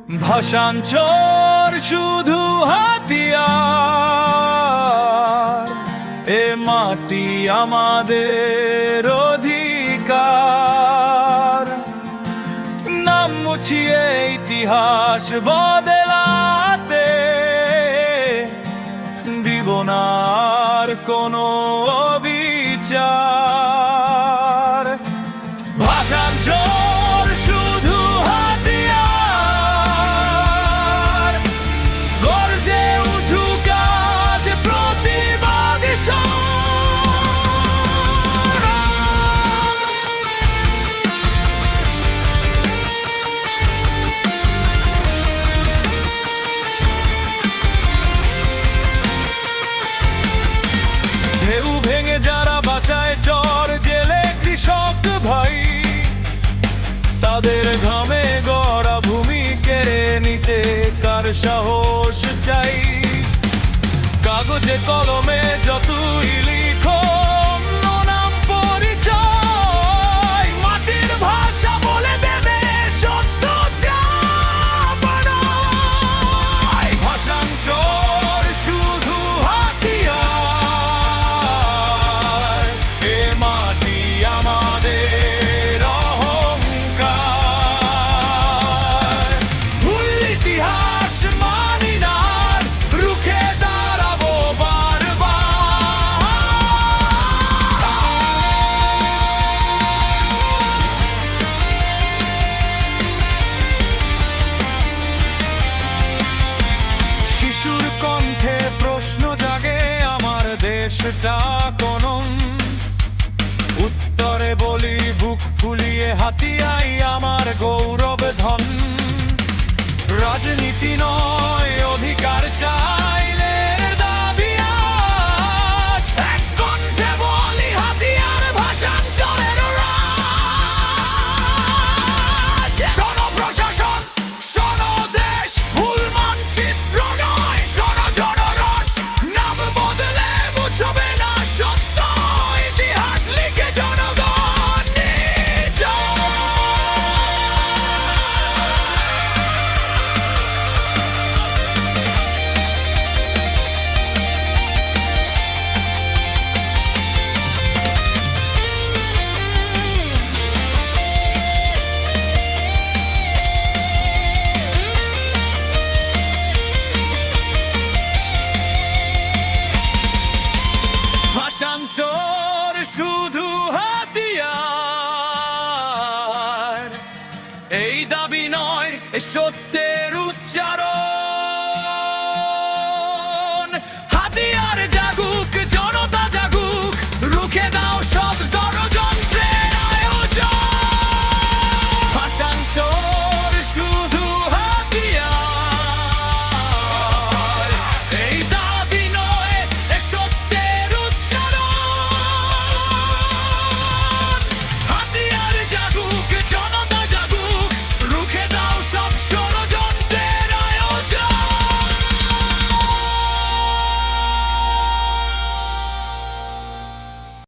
ভাষাঞ্চর শুধু হাতিয়ার, এ মাটি আমাদের অধিকার। নাম মুছিয়ে ইতিহাস বদলাতে দিব না আর কোনো অবিচার। ভাষাঞ্চর শুধু হাতিয়ার, গর্জে উঠুক আজ প্রতিবাদী স্বর। ঢেউ ভেঙে যারা বাঁচায় চর জেলে কৃষক ভাই, তাদের ঘামে গড়া ভূমি কেড়ে নিতে কার সাহস চাই? কাগজে কলমে যতই লিখো নাম পরিচয়, মাটির ভাষা বলে দেবে সত্য চাপানয়। ভাষাঞ্চর শুধু হাতিয়ার, এ মাটি আমাদের অহংকার। ভুল ইতিহাস মানি না, রুখে দাঁড়াবো বারবার। শিশুর কণ্ঠে প্রশ্ন জাগে আমার দেশটা কোন? উত্তরে বলি বুক ফুলিয়ে হাতিয়াই আমার গৌরব ধন। রাজনীতি নয় অধিকার চাইলে দাবি আজ, এক কণ্ঠে বলি হাতিয়ার ভাষাঞ্চলের রাজ। শোনো প্রশাসন, শোনো দেশ, ভুল মানচিত্র নয়, শোনো জনরস। নাম বদলে মুছবে না সত্য, ইতিহাস লিখে জনগণ নিজয়। ভাষাঞ্চর শুধু হাতিয়ার, এই দাবি নয় এ সত্যের উচ্চারণ।